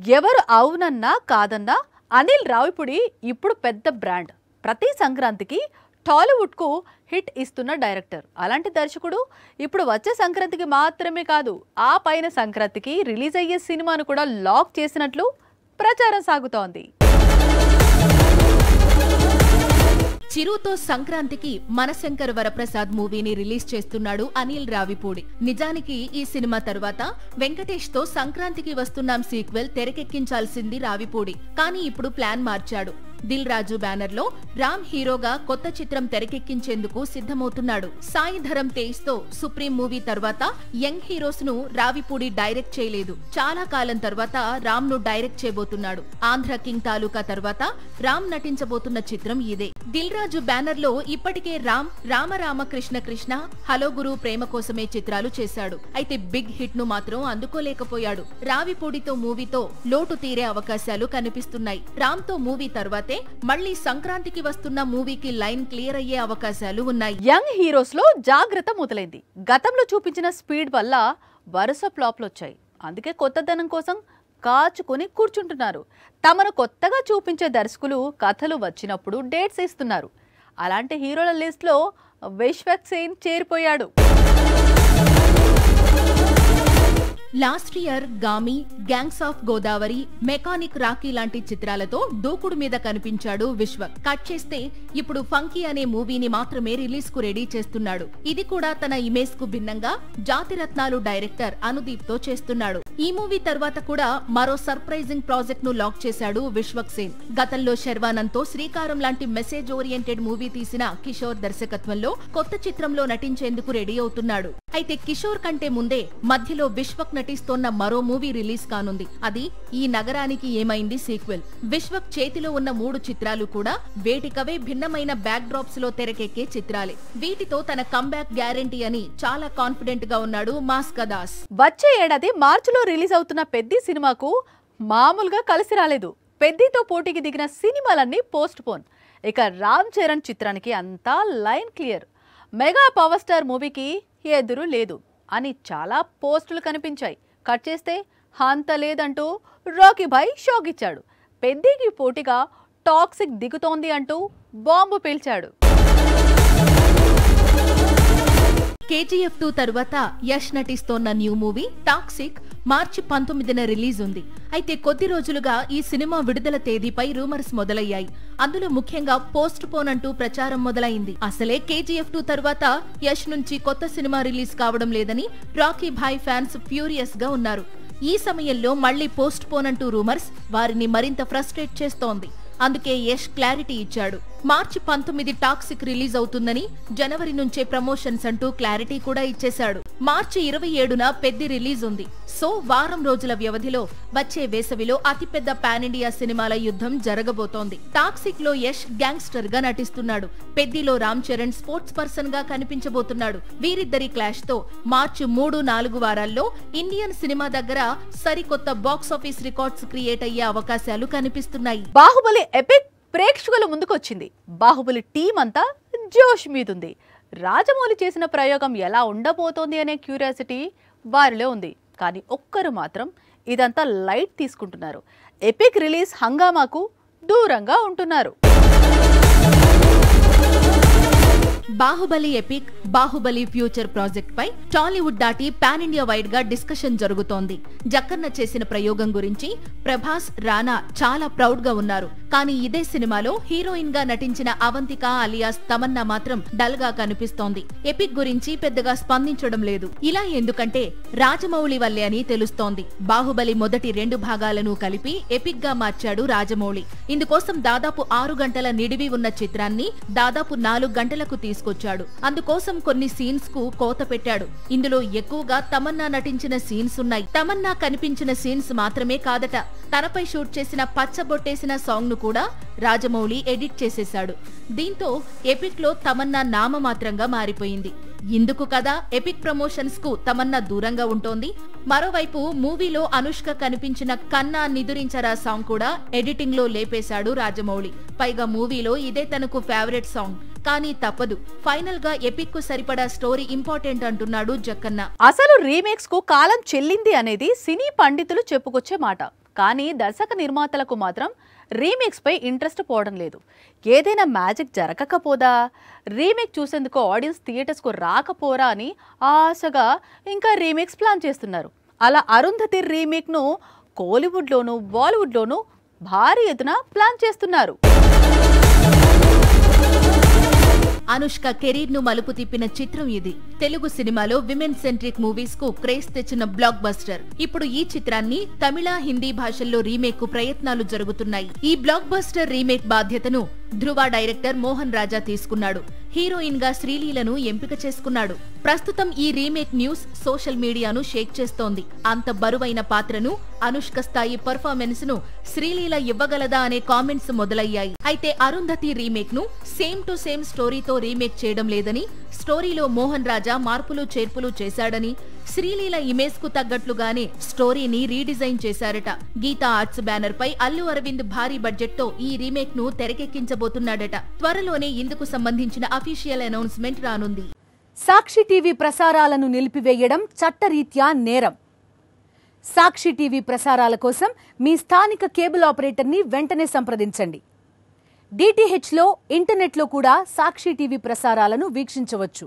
ఎవరు అవునన్నా కాదన్నా అనిల్ రావిపూడి ఇప్పుడు పెద్ద బ్రాండ్. ప్రతి సంక్రాంతికి టాలీవుడ్ కు హిట్ ఇస్తున్న డైరెక్టర్. అలాంటి దర్శకుడు ఇప్పుడు వచ్చే సంక్రాంతికి మాత్రమే కాదు, ఆ పైన సంక్రాంతికి రిలీజ్ అయ్యే సినిమాను కూడా లాక్ చేసినట్లు ప్రచారం సాగుతోంది. చిరుతో సంక్రాంతికి మనశంకర్ వరప్రసాద్ మూవీని రిలీజ్ చేస్తున్నాడు అనిల్ రావిపూడి. నిజానికి ఈ సినిమా తర్వాత వెంకటేష్ తో సంక్రాంతికి వస్తున్నాం సీక్వెల్ తెరకెక్కించాల్సింది రావిపూడి. కానీ ఇప్పుడు ప్లాన్ మార్చాడు. దిల్ రాజు బ్యానర్ లో రామ్ హీరోగా కొత్త చిత్రం తెరకెక్కించేందుకు సిద్ధమవుతున్నాడు. సాయి ధరమ్ తేజ్ తో సుప్రీం మూవీ తర్వాత యంగ్ హీరోస్ ను రావిపూడి డైరెక్ట్ చేయలేదు. చాలా కాలం తర్వాత రామ్ ను డైరెక్ట్ చేయబోతున్నాడు. ఆంధ్ర కింగ్ తాలూకా తర్వాత రామ్ నటించబోతున్న చిత్రం ఇదే. దిల్ రాజు బ్యానర్ లో ఇప్పటికే రామ్ రామ కృష్ణ కృష్ణ, హలో గురు, ప్రేమ కోసమే చిత్రాలు చేశాడు. అయితే బిగ్ హిట్ ను మాత్రం అందుకోలేకపోయాడు. రావిపూడితో మూవీతో లోటు తీరే అవకాశాలు కనిపిస్తున్నాయి. రామ్ తో మూవీ తర్వాతే మళ్లీ సంక్రాంతికి వస్తున్న మూవీకి లైన్ క్లియర్ అయ్యే అవకాశాలు ఉన్నాయి. యంగ్ హీరోస్ లో జాగ్రత్త మొదలైంది. గతంలో చూపించిన స్పీడ్ వల్ల వరుస ఫ్లాప్లు వచ్చాయి. అందుకే కొత్తదనం కోసం కాచుకొని కూర్చుంటున్నారు. తమను కొత్తగా చూపించే దర్శకులు కథలు వచ్చినప్పుడు డేట్స్ ఇస్తున్నారు. అలాంటి హీరోల లిస్ట్ లో విశ్వక్ సేన్ చేరిపోయాడు. Last year Gaami, gangs of Godavari, mechanic Rocky లాంటి చిత్రాలతో దూకుడు మీద కనిపించాడు విశ్వక్. కట్ చేస్తే ఇప్పుడు ఫంకీ అనే మూవీని మాత్రమే రిలీజ్ కు రెడీ చేస్తున్నాడు. ఇది కూడా తన ఇమేజ్ కు భిన్నంగా జాతిరత్నాలు డైరెక్టర్ అనుదీప్ తో చేస్తున్నాడు. ఈ మూవీ తర్వాత కూడా మరో సర్ప్రైజింగ్ ప్రాజెక్ట్ ను లాక్ చేశాడు విశ్వక్ సేన్. గతంలో శర్వానంద్ తో శ్రీకారం లాంటి మెసేజ్ ఓరియంటెడ్ మూవీ తీసిన కిషోర్ దర్శకత్వంలో కొత్త చిత్రంలో నటించేందుకు రెడీ అవుతున్నాడు. అయితే కిషోర్ కంటే ముందే మధ్యలో విశ్వక్ నటిస్తోన్న మరో మూవీ రిలీజ్ కానుంది. అది ఈ నగరానికి ఏమైంది సీక్వెల్. విశ్వక్ చేతిలో ఉన్న 3 చిత్రాలు కూడా వేటికవే భిన్నమైన బ్యాక్ డ్రాప్స్ లో తెరకెక్కే చిత్రాలే. వీటితో తన కంబ్యాక్ గ్యారెంటీ అని చాలా కాన్ఫిడెంట్ గా ఉన్నాడు మాస్కా దాస్. వచ్చే ఏడాది మార్చిలో రిలీజ్ అవుతున్న పెద్ది సినిమాకు మామూలుగా కలిసి రాలేదు. పెద్దితో పోటీకి దిగిన సినిమాలన్నీ పోస్ట్ పోన్. ఇక రామ్ చరణ్ చిత్రానికి అంతా line clear. Mega power star మూవీకి ఎదురు లేదు అని చాలా పోస్టులు కనిపించాయి. కట్ చేస్తే అంత లేదంటూ రాకీ భాయ్ షాక్ ఇచ్చాడు. పెద్దికి పోటీగా టాక్సిక్ దిగుతోంది అంటూ బాంబు పేల్చాడు. KGF 2 తరువాత యష్ నటిస్తోన్న న్యూ మూవీ టాక్సిక్ మార్చి 19న రిలీజ్ ఉంది. అయితే కొద్ది రోజులుగా ఈ సినిమా విడుదల తేదీపై రూమర్స్ మొదలయ్యాయి. అందులో ముఖ్యంగా పోస్ట్ పోన్ అంటూ ప్రచారం మొదలైంది. అసలే KGF 2 తరువాత యష్ నుంచి కొత్త సినిమా రిలీజ్ కావడం లేదని రాకీ భాయ్ ఫ్యాన్స్ ఫ్యూరియస్ గా ఉన్నారు. ఈ సమయంలో మళ్లీ పోస్ట్ పోన్ అంటూ రూమర్స్ వారిని మరింత ఫ్రస్ట్రేట్ చేస్తోంది. అందుకే యష్ క్లారిటీ ఇచ్చాడు. మార్చి 19 టాక్సిక్ రిలీజ్ అవుతుందని, జనవరి నుంచే ప్రమోషన్స్ అంటూ క్లారిటీ కూడా ఇచ్చేశాడు. మార్చి 27న పెద్ది రిలీజ్ ఉంది. సో వారం రోజుల వ్యవధిలో వచ్చే వేసవిలో అతిపెద్ద పాన్ ఇండియా సినిమాల యుద్ధం జరగబోతోంది. టాక్సిక్ లో యష్ గ్యాంగ్స్టర్ గా నటిస్తున్నాడు. పెద్దిలో రామ్ చరణ్ స్పోర్ట్స్ పర్సన్ గా కనిపించబోతున్నాడు. వీరిద్దరి క్లాష్ తో మార్చి 3-4 వారాల్లో ఇండియన్ సినిమా దగ్గర సరికొత్త బాక్సాఫీస్ రికార్డ్స్ క్రియేట్ అయ్యే అవకాశాలు కనిపిస్తున్నాయి. బాహుబలి ఎపిక్ ప్రేక్షకుల ముందుకొచ్చింది. బాహుబలి టీం అంతా జోష్ మీదుంది. రాజమౌళి చేసిన ప్రయోగం ఎలా ఉండబోతోంది అనే క్యూరియాసిటీ వారిలో ఉంది. కానీ ఒక్కరు మాత్రం ఇదంతా లైట్ తీసుకుంటున్నారు. ఎపిక్ రిలీజ్ హంగామాకు దూరంగా ఉంటున్నారు. Baahubali epic, Baahubali future project పై టాలీవుడ్ దాటి పాన్ ఇండియా వైడ్ గా డిస్కషన్ జరుగుతోంది. జక్కన్న చేసిన ప్రయోగం గురించి ప్రభాస్, రానా చాలా ప్రౌడ్ గా ఉన్నారు. కానీ ఇదే సినిమాలో హీరోయిన్ గా నటించిన అవంతిక అలియాస్ తమన్నా మాత్రం డల్ గా కనిపిస్తోంది. ఎపిక్ గురించి పెద్దగా స్పందించడం లేదు. ఇలా ఎందుకంటే రాజమౌళి వల్లే అని తెలుస్తోంది. బాహుబలి మొదటి 2 భాగాలను కలిపి ఎపిక్ గా మార్చాడు రాజమౌళి. ఇందుకోసం దాదాపు 6 గంటల నిడివి ఉన్న చిత్రాన్ని దాదాపు 4 గంటలకు తీసుకొచ్చాడు. అందుకోసం కొన్ని సీన్స్ కు కోత పెట్టాడు. ఇందులో ఎక్కువగా తమన్నా నటించిన సీన్స్ ఉన్నాయి. తమన్నా కనిపించిన సీన్స్ మాత్రమే కాదట, తనపై షూట్ చేసిన పచ్చబొట్టేసిన సాంగ్ ను కూడా రాజమౌళి ఎడిట్ చేసేశాడు. దీంతో ఎపిక్ లో తమన్నా నామమాత్రంగా మారిపోయింది. ఇందుకు కదా ఎపిక్ ప్రమోషన్స్ కు తమన్నా దూరంగా ఉంటోంది. మరోవైపు మూవీలో అనుష్క కనిపించిన కన్నా నిదురించరా సాంగ్ కూడా ఎడిటింగ్ లో లేపేశాడు రాజమౌళి. పైగా మూవీలో ఇదే తనకు ఫేవరెట్ సాంగ్. కానీ తప్పదు, ఫైనల్ గా ఎపిక్ కు సరిపడా స్టోరీ ఇంపార్టెంట్ అంటున్నాడు జక్కన్న. అసలు రీమేక్స్ కు కాలం చెల్లింది అనేది సినీ పండితులు చెప్పుకొచ్చే మాట. కానీ దర్శక నిర్మాతలకు మాత్రం రీమేక్స్ పై ఇంట్రెస్ట్ పోవడం లేదు. ఏదైనా మ్యాజిక్ జరగకపోదా, రీమేక్ చూసేందుకు ఆడియన్స్ థియేటర్స్కు రాకపోరా అని ఆశగా ఇంకా రీమేక్స్ ప్లాన్ చేస్తున్నారు. అలా అరుంధతి రీమేక్ను కోలీవుడ్లోనూ బాలీవుడ్లోనూ భారీ ఎత్తున ప్లాన్ చేస్తున్నారు. అనుష్క కెరీర్ ను మలుపు తిప్పిన చిత్రం ఇది. తెలుగు సినిమాలో విమెన్ సెంట్రిక్ మూవీస్ కు క్రేజ్ తెచ్చిన బ్లాక్ బస్టర్. ఇప్పుడు ఈ చిత్రాన్ని తమిళ, హిందీ భాషల్లో రీమేక్ కు ప్రయత్నాలు జరుగుతున్నాయి. ఈ బ్లాక్ బస్టర్ రీమేక్ బాధ్యతను ధృవ డైరెక్టర్ మోహన్ రాజా తీసుకున్నాడు. హీరోయిన్ గా శ్రీలీలను ఎంపిక చేసుకున్నాడు. ప్రస్తుతం ఈ రీమేక్ న్యూస్ సోషల్ మీడియాను షేక్ చేస్తోంది. అంత బరువైన పాత్రను, అనుష్క స్థాయి పర్ఫార్మెన్స్ ను శ్రీలీల ఇవ్వగలదా అనే కామెంట్స్ మొదలయ్యాయి. అయితే అరుంధతి రీమేక్ ను సేమ్ టు సేమ్ స్టోరీతో రీమేక్ చేయడం లేదని, స్టోరీలో మోహన్ రాజా మార్పులు చేర్పులు చేశాడని, శ్రీలీల ఇమేజ్ కు తగ్గట్లుగానే స్టోరీని రీడిజైన్ చేశారట. గీతా ఆర్ట్స్ బ్యానర్ పై అల్లు అరవింద్ భారీ బడ్జెట్ తో ఈ రీమేక్ ను తెరకెక్కించబోతున్నాడట. త్వరలోనే ఇందుకు సంబంధించిన అఫీషియల్ అనౌన్స్మెంట్ రానుంది. సాక్షి టీవీ ప్రసారాలను నిలిపివేయడం చట్టరీత్యా నేరం. సాక్షి టీవీ ప్రసారాల కోసం మీ స్థానిక కేబుల్ ఆపరేటర్ని వెంటనే సంప్రదించండి. DTHలో, ఇంటర్నెట్లో కూడా సాక్షి టీవీ ప్రసారాలను వీక్షించవచ్చు.